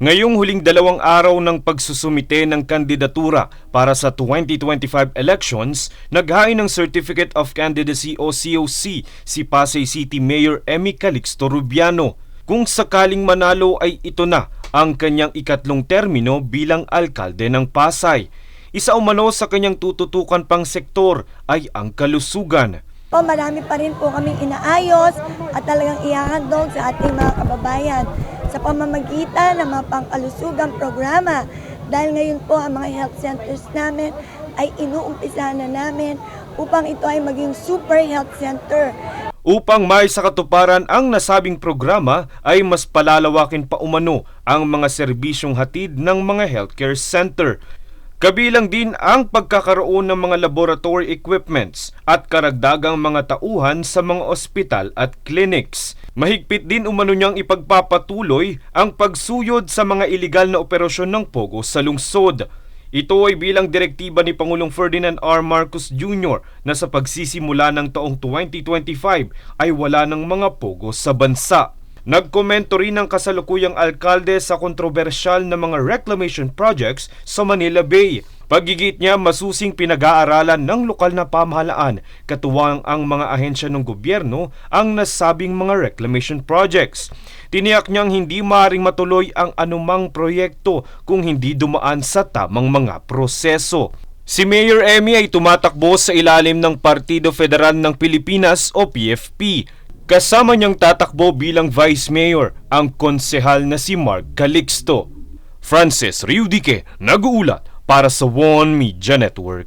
Ngayong huling 2 araw ng pagsusumite ng kandidatura para sa 2025 elections, naghain ng Certificate of Candidacy o COC si Pasay City Mayor Emmy Calixto Rubiano. Kung sakaling manalo ay ito na ang kanyang ikatlong termino bilang alkalde ng Pasay. Isa umano sa kanyang tututukan pang sektor ay ang kalusugan. Marami pa rin po kaming inaayos at talagang ihahandog sa ating mga kababayan sa pamamagitan ng mga pangkalusugang programa. Dahil ngayon po ang mga health centers namin ay inuumpisahan na namin upang ito ay maging super health center. Upang may sa katuparan ang nasabing programa ay mas palalawakin pa umano ang mga serbisyong hatid ng mga healthcare center. Kabilang din ang pagkakaroon ng mga laboratory equipments at karagdagang mga tauhan sa mga ospital at clinics. Mahigpit din umano niyang ipagpapatuloy ang pagsuyod sa mga iligal na operasyon ng pogo sa lungsod. Ito ay bilang direktiba ni Pangulong Ferdinand R. Marcos Jr. na sa pagsisimula ng taong 2025 ay wala ng mga pogo sa bansa. Nagkomento rin ang kasalukuyang alkalde sa kontrobersyal na mga reclamation projects sa Manila Bay. Pagigit niya, masusing pinag-aaralan ng lokal na pamahalaan katuwang ang mga ahensya ng gobyerno ang nasabing mga reclamation projects. Tiniyak niyang hindi maaaring matuloy ang anumang proyekto kung hindi dumaan sa tamang mga proseso. Si Mayor Emmy ay tumatakbo sa ilalim ng Partido Federal ng Pilipinas o PFP. Kasama niyang tatakbo bilang Vice Mayor ang konsehal na si Mark Calixto. Francis Riudique, nag-uulat para sa One Media Network.